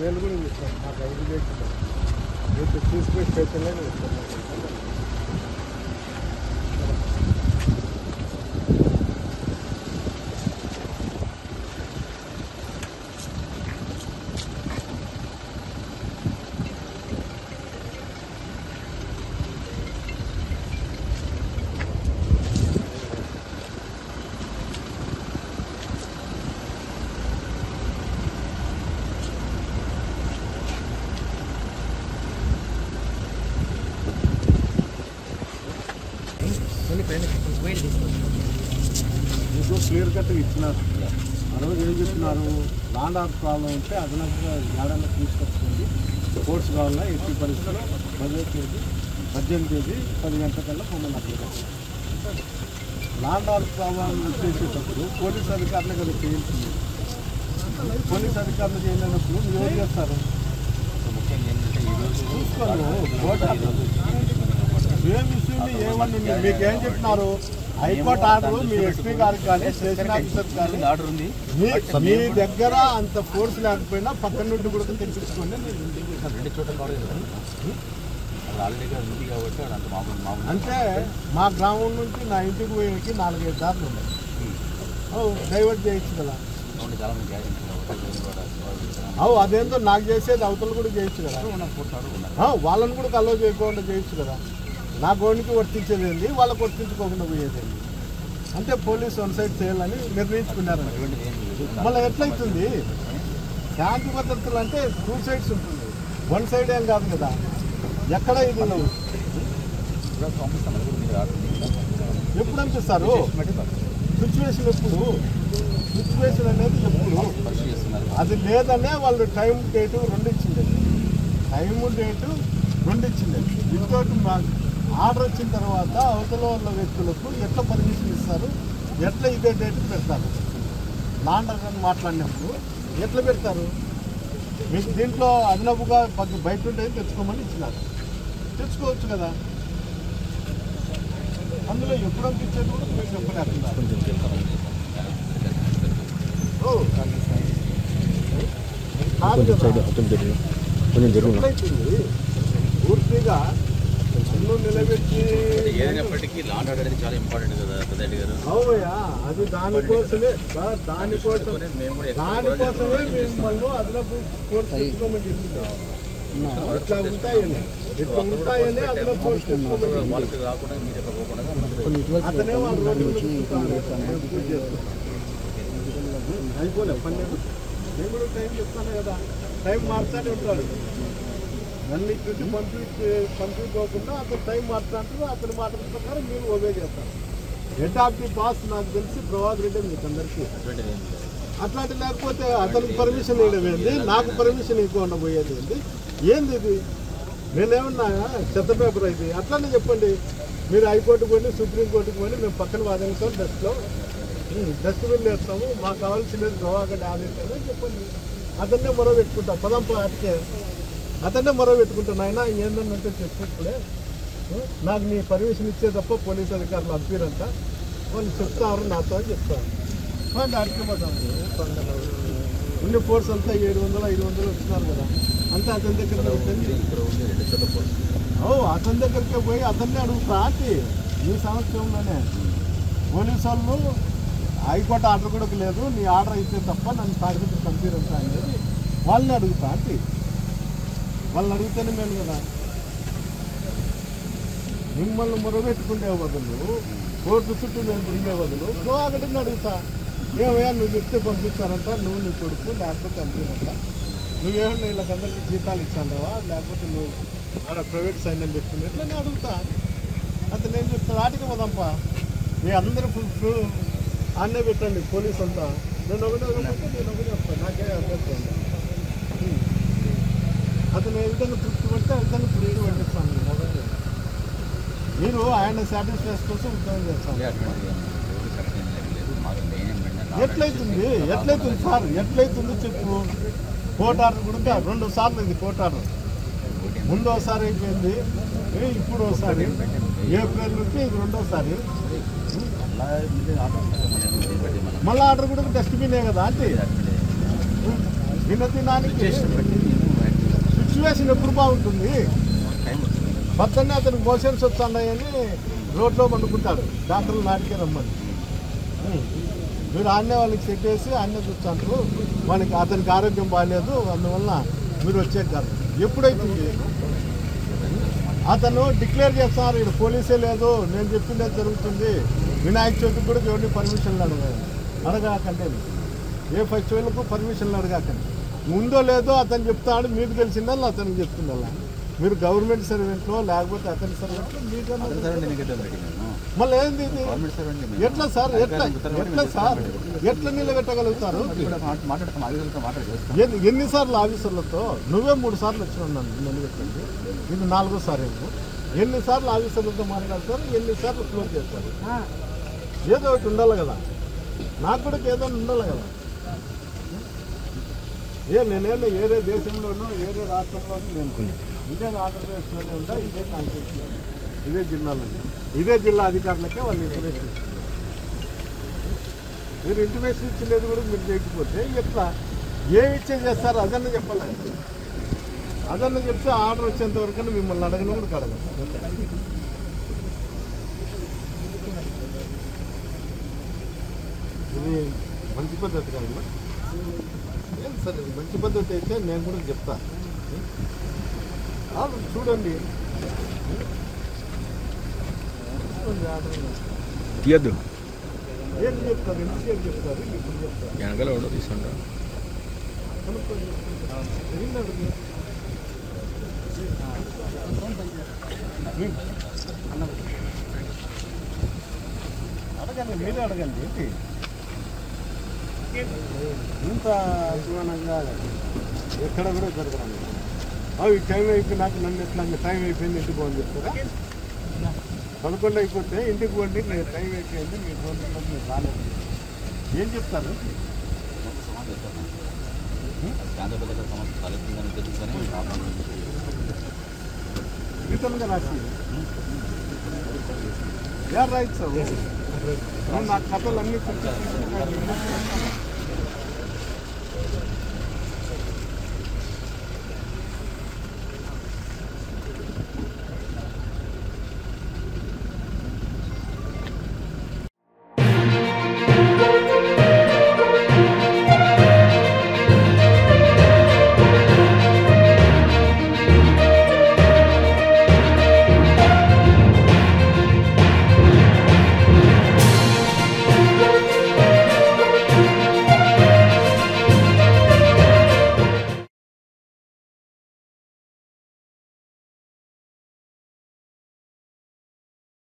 Mail కూడా ఇస్తాను నాకు 5 చేస్తాను మీకు తీసుకుపోయి స్టేషన్లో ఇస్తాను మీకు క్లియర్ కట్గా ఇచ్చినారు. ఆ రోజు ఏం చెప్తున్నారు, ల్యాండ్ ఆర్డర్ ప్రాబ్లం ఉంటే అదనంగా ఏడాది తీసుకొచ్చుకోండి, కోర్స్ కావాలా ఎట్టి పరిస్థితుల్లో 10వ తేదీ 18వ తేదీ 10 గంటలకల్లా మమ్మల్ని అప్లికేషన్. ల్యాండ్ ఆర్డర్ ప్రాబ్లం చేసేటప్పుడు పోలీస్ అధికారులు కదా చేయించింది. పోలీస్ అధికారులు చేయలేనప్పుడు మీరు ఏం చేస్తారు? చూసుకోండి ఏం విషయం ఏమన్నా మీకేం చెప్తున్నారు? హైకోర్టు ఆర్డర్ మీ ఎస్పీ గారికి కానీ స్టేషన్ ఆఫీసర్ కానీ ఆర్డర్ ఉంది. మీ దగ్గర అంత ఫోర్స్ లేకపోయినా పక్కన నుండి కూడా తెప్పించుకోండి. అంటే మా గ్రామం నుంచి నా ఇంటికి పోయేకి 4-5 దారులు ఉన్నాయి. డైవర్ట్ చేయొచ్చు కదా. అదేంతో నాకు చేసేది అవతలు కూడా చేయొచ్చు కదా. వాళ్ళని కూడా కల్లో చేయకుండా చేయొచ్చు కదా. నా గోడికి వర్తించేది ఏంది, వాళ్ళకి వర్తించుకోకుండా పోయేదేంది. అంటే పోలీసు వన్ సైడ్ చేయాలని నిర్ణయించుకున్నారని. మళ్ళీ ఎట్లయితుంది? శాంతి భద్రతలు అంటే 2 సైడ్స్ ఉంటుంది, 1 సైడ్ ఏం కాదు కదా. ఎక్కడ ఇది ఎప్పుడు అనిపిస్తారు? సిచ్యువేషన్ ఎప్పుడు? సిచ్యువేషన్ అనేది ఎప్పుడు? అది లేదనే వాళ్ళు టైం డేటు 2 ఇచ్చింది. టైము డేటు 2 ఇచ్చింది. ఇంకోటి ఆర్డర్ వచ్చిన తర్వాత అవతల ఉన్న వ్యక్తులకు ఎట్లా పర్మిషన్ ఇస్తారు, ఎట్లా ఇదే డేట్ పెడతారు? ల్యాండ్ అని మాట్లాడినప్పుడు ఎట్లా పెడతారు? మీకు దీంట్లో అదనపుగా బయట ఉంటే తెచ్చుకోమని ఇచ్చినారు, తెచ్చుకోవచ్చు కదా. అందులో ఎప్పుడు అనిపించేది కూడా మీరు చెప్పలేకున్నారు. పూర్తిగా నిలబెట్టి ఏదైనప్పటికీ ల్యాండ్ ఆర్డర్ అనేది చాలా ఇంపార్టెంట్ కదా పెద్దరెడ్డి గారు. అవునయ్యా, అది దానికోసమే మిమ్మల్ని అదనపు కోర్సు తెచ్చుకోమని చెప్తున్నాం. ఇట్లా ఉంటాయని అదనపు కోర్సు తెచ్చుకోమని అతనే వాళ్ళు రోడ్డు అయిపోలే 12. నేను కూడా టైం చెప్తాను కదా, టైం మార్చానే ఉంటాడు. అన్ని ఇటు కంప్లీట్ అవ్వకుండా అతను టైం మార్చాలంటారు. అతని మాటల ప్రకారం మీరు ఓబే చేస్తారు. హెడ్ ఆఫ్ ది బాస్ నాకు తెలిసి ప్రభాకర్ రెడ్డి మీకు అందరికీ. అట్లాంటి లేకపోతే అతనికి పర్మిషన్ ఇవ్వడం ఏంది, నాకు పర్మిషన్ ఇవ్వకుండా పోయేది ఏంది? ఏంది ఇది? నేనేమన్నా చెత్త పేపర్ అయితే అట్లానే చెప్పండి. మీరు హైకోర్టుకు పోయి సుప్రీంకోర్టుకు పోయి మేము పక్కన వాదిస్తాం, డస్ట్బిన్ వేస్తాము, మాకు కావాల్సినది ప్రభాకర్ ఆదేశం అని చెప్పండి. అతన్నే మొరవ పెట్టుకుంటాం. పదంప అటుకే అతన్నే మొరవ పెట్టుకుంటాను. ఆయన ఏంటంటే చెప్పినప్పుడే నాకు నీ పర్మిషన్ ఇచ్చే తప్ప పోలీసు అధికారులు అప్పిరంట, వాళ్ళు చెప్తారు నాతో అని చెప్తారు. అడిగి పోతాము. ఉన్న ఫోర్స్ అంతా 700-500 వచ్చినారు కదా, అంతా అతని దగ్గర అతని దగ్గరికే పోయి అతన్నే అడుగుతా. అంటే ఈ సంవత్సరంలోనే పోలీసు వాళ్ళు హైకోర్టు ఆర్డర్ కూడా లేదు, నీ ఆర్డర్ అయితే తప్ప నన్ను తాడిపత్రి పంపిరంతా అనేది వాళ్ళని అడుగుతా. అంటే వాళ్ళని అడిగితేనే మేము కదా. మిమ్మల్ని మొరబెట్టుకునే బదులు, కోర్టు చుట్టూ మేము తిరిగే బదులు ఒకటిని అడుగుతా. ఏమయ్యా నువ్వు చెప్తే పంపిస్తారంట, నువ్వు నీ కొడుకు లేకపోతే పంపినంట, నువ్వేమన్నా వీళ్ళకందరికీ జీతాలు ఇచ్చాండవా, లేకపోతే నువ్వు ఆడ ప్రైవేట్ సైన్యం పెట్టుకుని ఎట్లా నేను అడుగుతా. అతను ఏం చెప్తాడు? ఆటికి పోదాంపా, మీ అందరూ అన్నే పెట్టండి పోలీస్ అంతా. నేను ఒకటే వస్తాను, నాకే అభ్యర్థం ఉంది. అతను ఏ విధంగా తృప్తి పడితే ఆ విధంగా తృప్తి పట్టిస్తాను. మీరు ఆయన సాటిస్ఫాక్షన్ కోసం ఉద్యోగం చేస్తాను. ఎట్లయితుంది సార్, ఎట్లయితుందో చెప్పు. కోర్టు ఆర్డర్ కూడా 2 సార్లు ఇది కోర్టు ఆర్డర్. ముందోసారి అయిపోయింది, ఇప్పుడు ఒకసారి ఏప్రిల్ నుంచి ఇది 2వసారి. మళ్ళీ ఆర్డర్ కూడా డస్ట్బినే కదా అంటే దినానికి సిచ్యువేషన్ ఎప్పుడు బాగుంటుంది. పొద్దున్నే అతనికి మోషన్స్ వస్తున్నాయని రోడ్లో పండుకుంటాడు, డాక్టర్లు నాటికే రమ్మని. మీరు ఆన్నే వాళ్ళకి సెట్ చేసి ఆన్నే చూస్తాంటారు. వానికి అతనికి ఆరోగ్యం బాగాలేదు, అందువల్ల మీరు వచ్చే కాదు. ఎప్పుడైతుంది అతను డిక్లేర్ చేస్తున్నారు, ఇక్కడ పోలీసే లేదు, నేను చెప్పిందే జరుగుతుంది. వినాయక చవితికి కూడా ఎవరిని పర్మిషన్లు అడగాకండి, ఏ ఫెస్టివల్కు పర్మిషన్లు అడగాకండి. ఉందో లేదో అతను చెప్తాడు, మీకు తెలిసిందల్లా అతనికి చెప్తుందల్లా. మీరు గవర్నమెంట్ సర్వెంట్లో లేకపోతే అతని సర్వెంట్లో మీకు మళ్ళీ ఏంది ఇది? ఎట్లా సార్, ఎట్లా సార్, ఎట్లా నిలబెట్టగలుగుతారు? ఎన్నిసార్లు ఆఫీసర్లతో నువ్వే 3 సార్లు వచ్చినావు నన్ను నిలబెట్టండి, ఇది 4వసారి. ఎన్నిసార్లు ఆఫీసర్లతో మాట్లాడతారు, ఎన్నిసార్లు క్లోజ్ చేస్తారు? ఏదో ఒకటి ఉండాలి కదా, నాకు కూడా ఏదో ఉండాలి కదా. నేనేమో ఏరే దేశంలోనూ ఏరే రాష్ట్రంలోనూ నేను ఇదే ఆంధ్రప్రదేశ్లోనే ఉందా, ఇదే కాన్స్టిట్యూషన్, ఇదే జిల్లాలో, ఇదే జిల్లా అధికారులకే వాళ్ళు ఇంటిమేషన్ ఇచ్చారు. మీరు ఇంటిమేషన్ ఇచ్చలేదు కూడా మీరు చేయకపోతే ఎట్లా, ఏమి ఇచ్చే చేస్తారు అదన్నా చెప్పాలి. అదన్నా చెప్తే ఆర్డర్ వచ్చేంత వరకు మిమ్మల్ని అడగను కూడా అడగదు. ఇది మంచి పద్ధతి కాదు సరే, మంచి పద్ధతి అయితే నేను కూడా చెప్తా. చూడండి తీయద్దు, ఏం చెప్తారు, ఎందుకు చెప్తారు, ఇప్పుడు చెప్తారు. వెనకాల తీసుకుంటా అడగండి, మీరే అడగండి. ఏంటి ఇంత అధ్వానంగా ఎక్కడ కూడా జరగడం. అవి టైం అయిపోయినాక నన్ను ఎట్లా టైం అయిపోయింది ఇంటికి పోని చెప్తారా? 11 అయిపోతే ఇంటికి పోండి, నేను టైం అయిపోయింది, మీ రోజుల్లో మీరు రాలేదు ఏం చెప్తారు? రిటర్న్గా రాసి యారు రాయిస్తావు? నా కథలు అన్నీ